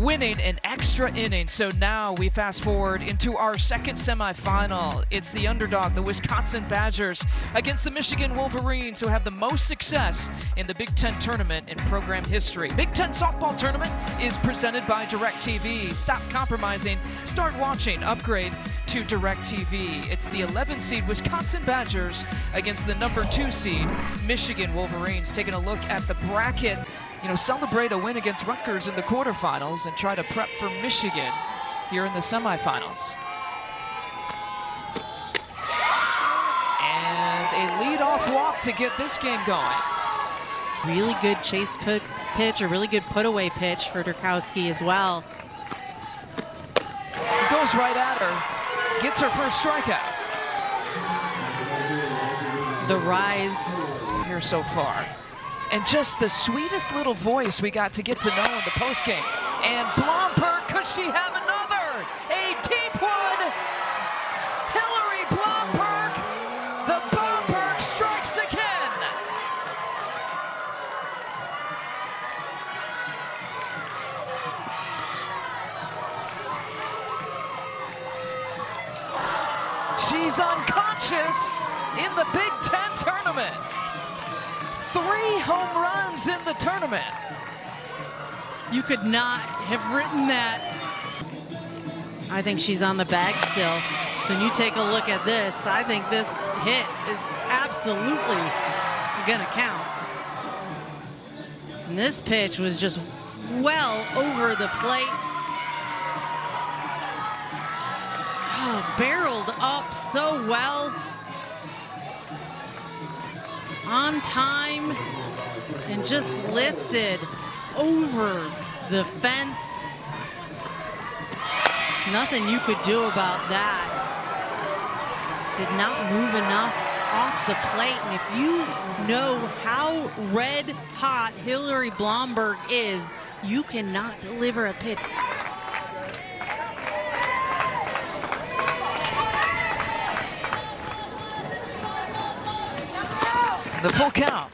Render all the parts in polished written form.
winning an extra inning. So now we fast forward into our second semifinal. It's the underdog, the Wisconsin Badgers, against the Michigan Wolverines, who have the most success in the Big Ten tournament in program history. Big Ten softball tournament is presented by DirecTV. Stop compromising, start watching, upgrade to DirecTV. It's the 11 seed Wisconsin Badgers against the number 2 seed Michigan Wolverines. Taking a look at the bracket, celebrate a win against Rutgers in the quarterfinals and try to prep for Michigan here in the semifinals. And a leadoff walk to get this game going. Really good chase pitch, a really good put-away pitch for Durkowski as well. Goes right at her, gets her first strikeout. The rise here so far. And just the sweetest little voice we got to get to know in the postgame. And Blomberg, could she have another? A deep one! Hillary Blomberg! The Blomberg strikes again! She's unconscious in the Big Ten tournament. 3 home runs in the tournament. You could not have written that. I think she's on the bag still. So when you take a look at this, I think this hit is absolutely gonna count. And this pitch was just well over the plate. Oh, barreled up so well. On time and just lifted over the fence. Nothing you could do about that. Did not move enough off the plate. And if you know how red hot Hillary Blomberg is, you cannot deliver a pitch. The full count,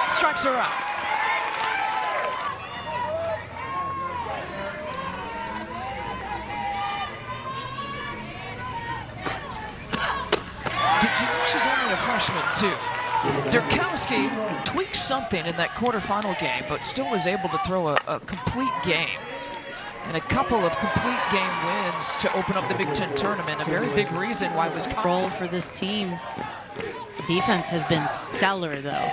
strikes her out. Did you know she's only a freshman too? Durkowski tweaked something in that quarterfinal game, but still was able to throw a complete game. And a couple of complete game wins to open up the Big Ten tournament. A very big reason why Wisconsin. Role for this team. Defense has been stellar, though.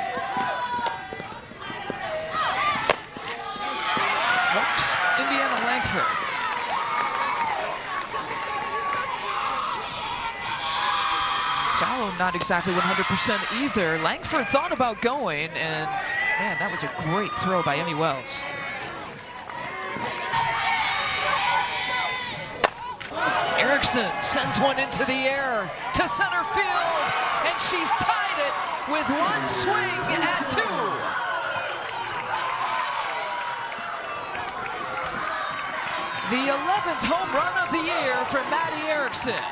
Oops, Indiana Langford. Sallow not exactly 100% either. Langford thought about going, and man, that was a great throw by Emmy Wells. Erickson sends one into the air to center field, and she's tied it with one swing at 2. The 11th home run of the year for Maddie Erickson.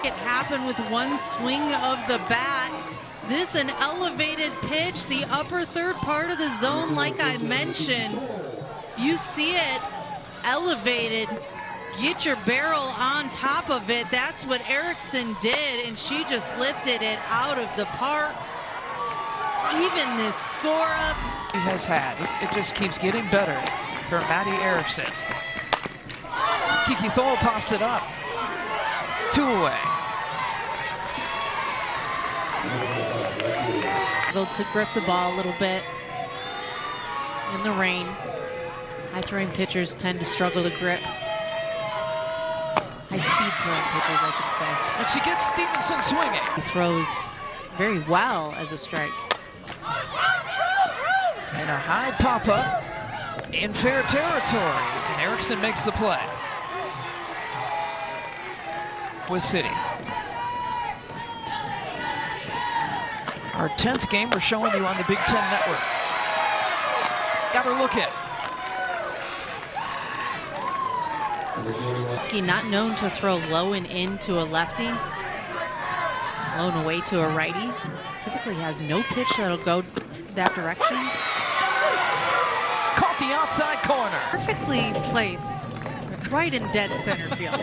It happened with one swing of the bat. This an elevated pitch, the upper third part of the zone, like I mentioned. You see it elevated. Get your barrel on top of it. That's what Erickson did, and she just lifted it out of the park. Even this score up. It has had. It just keeps getting better for Maddie Erickson. Kiki Thole pops it up. 2 away. Able to grip the ball a little bit in the rain. High-throwing pitchers tend to struggle to grip. High-speed throwing pitchers, I should say. And she gets Stevenson swinging. He throws very well as a strike. And a high pop-up in fair territory. And Erickson makes the play. With City. Our 10th game we're showing you on the Big Ten Network. Got her looking. Not known to throw low and in to a lefty, low and away to a righty. Typically has no pitch that'll go that direction. Caught the outside corner. Perfectly placed, right in dead center field.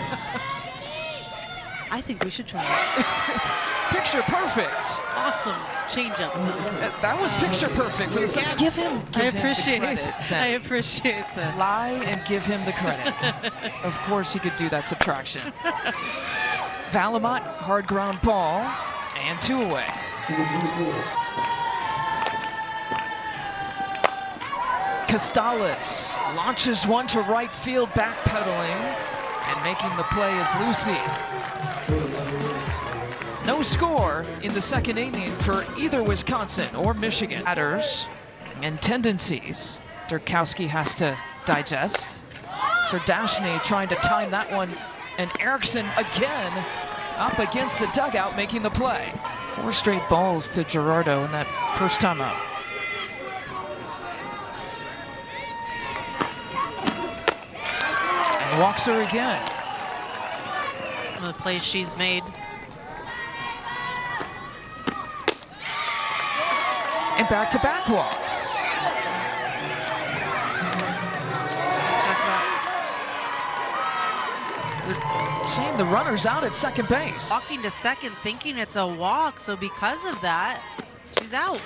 I think we should try it. It's picture perfect. Awesome changeup. That was picture perfect for the second. Give him the credit. I appreciate that. Lie and give him the credit. Of course he could do that subtraction. Valamont, hard ground ball, and 2 away. Costales launches one to right field, backpedaling, and making the play is Lucy. No score in the second inning for either Wisconsin or Michigan. Batters and tendencies Durkowski has to digest. Serdashny trying to time that one, and Erickson again up against the dugout making the play. 4 straight balls to Gerardo in that first time out. And walks her again. One of the plays she's made. And back-to-back walks. They're saying the runner's out at second base. Walking to second thinking it's a walk, so because of that, she's out.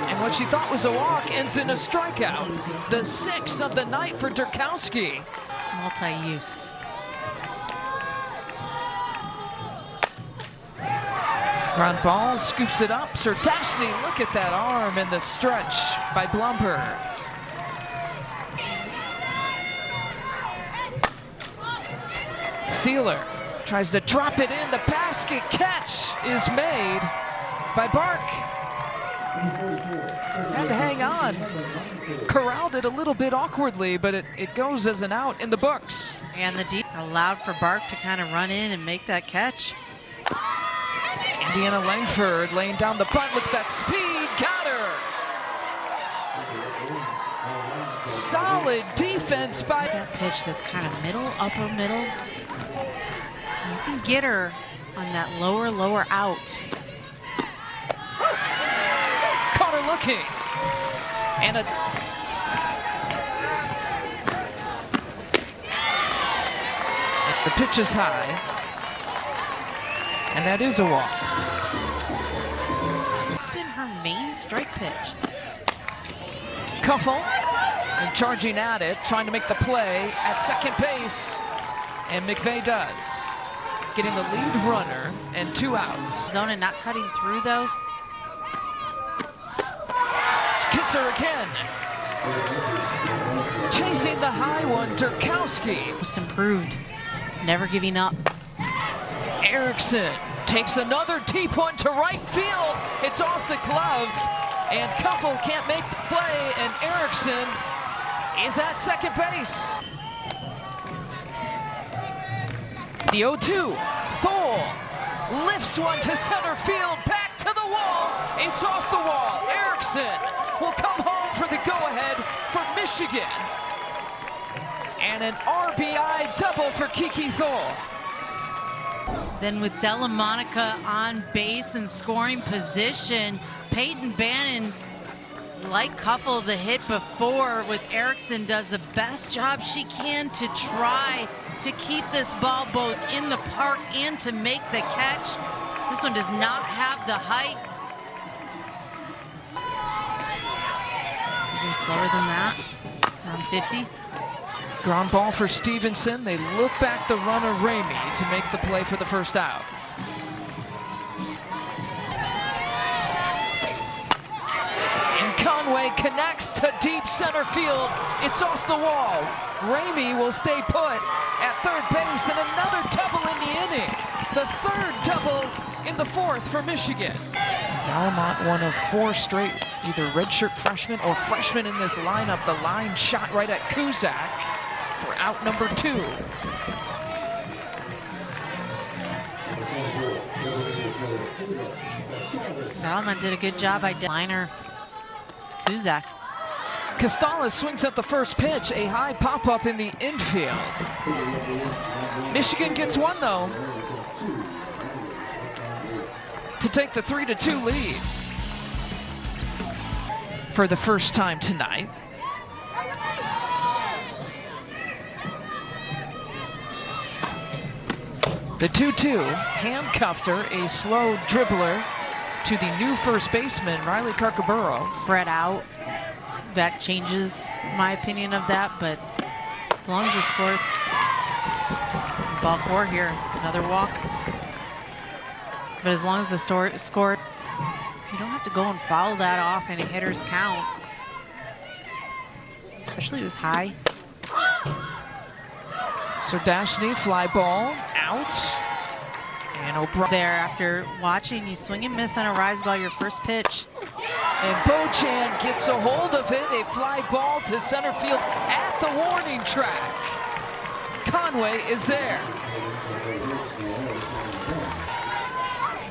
And what she thought was a walk ends in a strikeout. The 6th of the night for Durkowski. Multi-use. Ground ball, scoops it up. Serdashny, look at that arm and the stretch by Blumberg. Sealer tries to drop it in. The basket catch is made by Bark. Had to hang on. Corralled it a little bit awkwardly, but it goes as an out in the books. And the deep allowed for Bark to kind of run in and make that catch. Indiana Langford laying down the bunt. Look at that speed. Got her. Solid defense by that pitch that's kind of middle, upper middle. You can get her on that lower out. Caught her looking. And the pitch is high. And that is a walk. It's been her main strike pitch. Kuffel and charging at it, trying to make the play at second base. And McVeigh does. Getting the lead runner and 2 outs. Zona not cutting through though. Gets her again. Chasing the high one, Durkowski. Just improved. Never giving up. Erickson takes another deep one to right field. It's off the glove, and Kuffel can't make the play, and Erickson is at second base. The 0-2, Thole lifts one to center field, back to the wall. It's off the wall. Erickson will come home for the go-ahead for Michigan. And an RBI double for Kiki Thole. Then with Della Monica on base and scoring position, Peyton Bannon, like Kuffel the hit before with Erickson, does the best job she can to try to keep this ball both in the park and to make the catch. This one does not have the height. Even slower than that, around 50. Ground ball for Stevenson. They look back the runner, Ramey, to make the play for the first out. And Conway connects to deep center field. It's off the wall. Ramey will stay put at third base, and another double in the inning. The 3rd double in the 4th for Michigan. Valamont, one of 4 straight, either redshirt freshmen or freshmen in this lineup. The line shot right at Kuzak for out number 2. Valamont did a good job by liner to Kuzak. Costales swings at the first pitch, a high pop-up in the infield. Michigan gets one though to take the 3-2 lead. For the first time tonight, The 2-2 handcuffed her, a slow dribbler to the new first baseman, Riley Carcaburo. Spread out. That changes my opinion of that, but as long as the score, ball 4 here, another walk. But as long as the score, you don't have to go and foul that off in a hitter's count. Especially this high. So Dashny, fly ball, out. And O'Brien. There, after watching you swing and miss on a rise ball your first pitch. And Bochan gets a hold of it, a fly ball to center field at the warning track. Conway is there.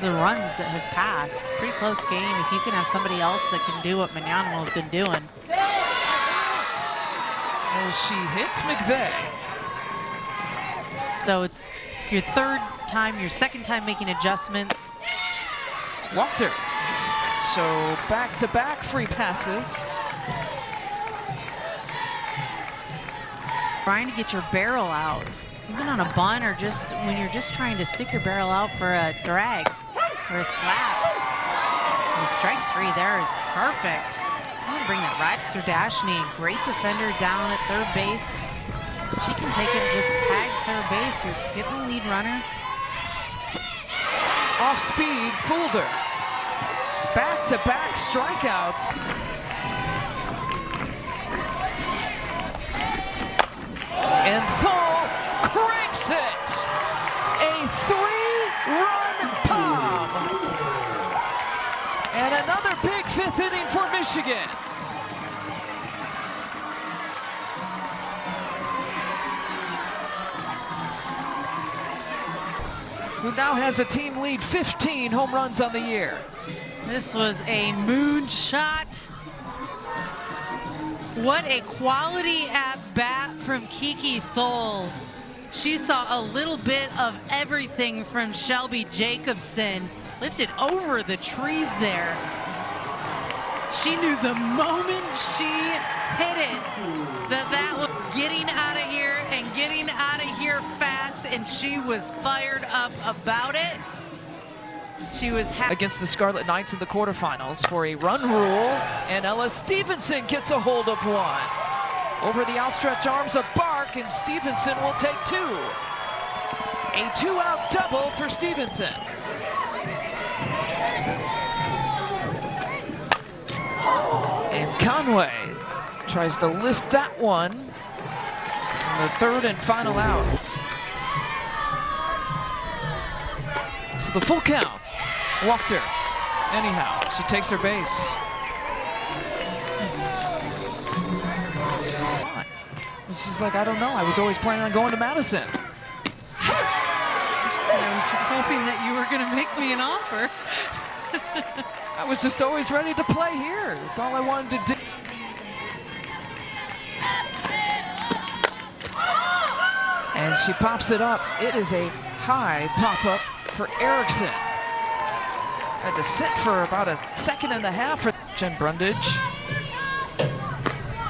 The runs that have passed, it's a pretty close game. If you can have somebody else that can do what Magnano's been doing. As she hits McVeigh. Though it's your third time, your second time making adjustments. Walked her. So back-to-back free passes. Trying to get your barrel out, even on a bunt or just when you're just trying to stick your barrel out for a drag or a slap. The strike 3 there is perfect. I'm gonna bring that right. Serdashny, great defender down at third base. She can take it and just tag third base. You're hitting the lead runner. Off speed, fooled her. Back-to-back strikeouts. And Thal cranks it. A 3-run bomb. And another big 5th inning for Michigan. Who now has a team lead 15 home runs on the year. This was a moonshot. What a quality at bat from Kiki Thole. She saw a little bit of everything from Shelby Jacobson. Lifted over the trees there. She knew the moment she hit it that was getting out of here and getting out of here fast, and she was fired up about it. She was against the Scarlet Knights in the quarterfinals for a run rule, and Ella Stevenson gets a hold of one. Over the outstretched arms of Bark, and Stevenson will take 2. A 2-out double for Stevenson. And Conway tries to lift that one on the 3rd and final out. So the full count. Walked her. Anyhow, she takes her base. She's like, I don't know. I was always planning on going to Madison. I was just hoping that you were going to make me an offer. I was just always ready to play here. That's all I wanted to do. And she pops it up. It is a high pop-up for Erickson. Had to sit for about a 1.5 seconds for Jen Brundage.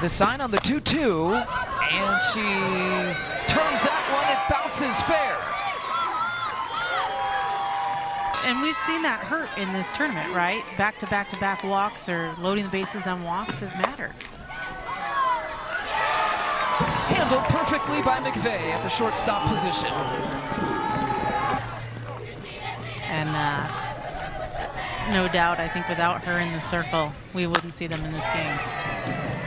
The sign on the 2-2, and she turns that one. It bounces fair. And we've seen that hurt in this tournament, right? Back-to-back-to-back walks or loading the bases on walks have mattered. Handled perfectly by McVeigh at the shortstop position. And no doubt, I think without her in the circle, we wouldn't see them in this game.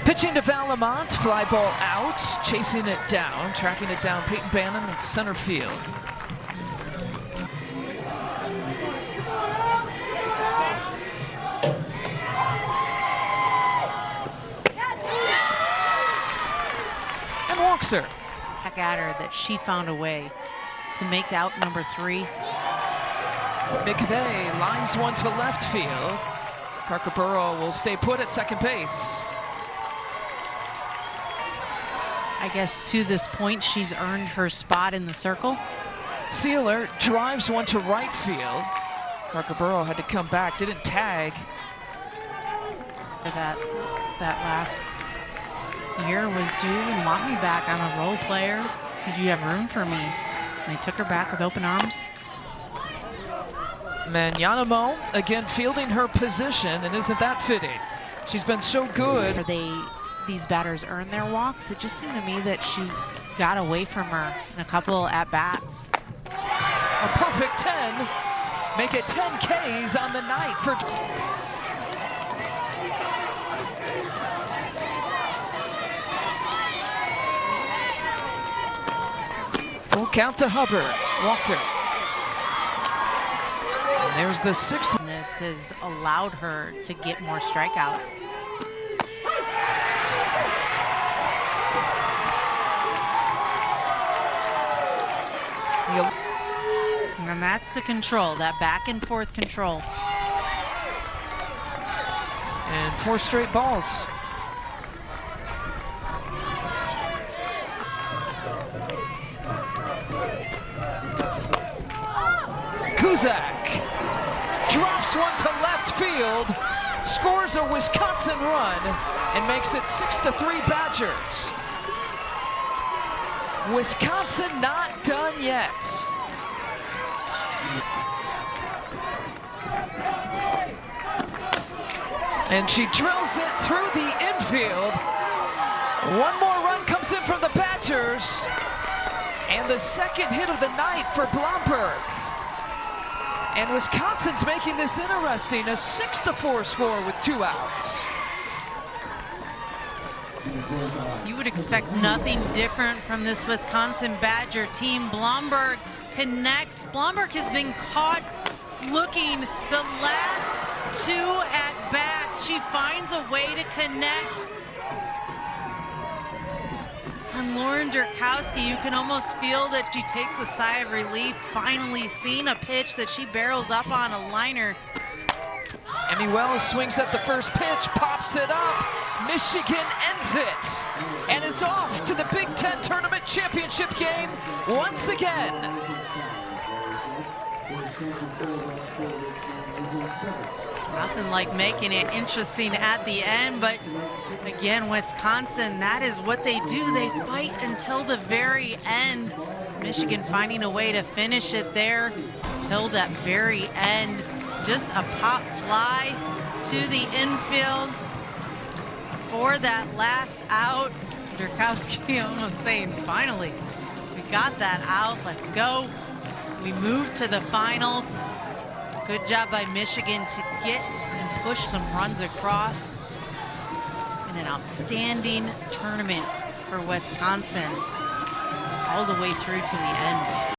Pitching to Valamont, fly ball out, chasing it down, tracking it down, Peyton Bannon in center field. And walks her. Back at her that she found a way to make out number 3. McVeigh lines one to left field. Carcaburo will stay put at second base. I guess to this point, she's earned her spot in the circle. Sealer drives one to right field. Carcaburo had to come back, didn't tag. For that last year was, do you even want me back? I'm a role player. Do you have room for me? They took her back with open arms. Manyanamo again fielding her position, and isn't that fitting? She's been so good. These batters earn their walks. It just seemed to me that she got away from her in a couple at-bats. A perfect 10. Make it 10 Ks on the night for... Full count to Hubbard. Walked her. And there's the 6th. This has allowed her to get more strikeouts. And that's the control, that back and forth control. And 4 straight balls. Kuzak drops one to left field, scores a Wisconsin run, and makes it 6-3 Badgers. Wisconsin not done yet. And she drills it through the infield. One more run comes in from the Badgers. And the second hit of the night for Blomberg. And Wisconsin's making this interesting, a 6-4 score with 2 outs. You would expect nothing different from this Wisconsin Badger team. Blomberg connects. Blomberg has been caught looking the last 2 at-bats. She finds a way to connect. And Lauren Durkowski, you can almost feel that she takes a sigh of relief, finally seeing a pitch that she barrels up on a liner. Emmy Wells swings at the first pitch, pops it up. Michigan ends it and is off to the Big Ten Tournament Championship game once again. Nothing like making it interesting at the end, but again, Wisconsin, that is what they do. They fight until the very end. Michigan finding a way to finish it there till that very end. Just a pop fly to the infield for that last out. Durkowski almost saying, finally, we got that out, let's go. We move to the finals. Good job by Michigan to get and push some runs across. And an outstanding tournament for Wisconsin all the way through to the end.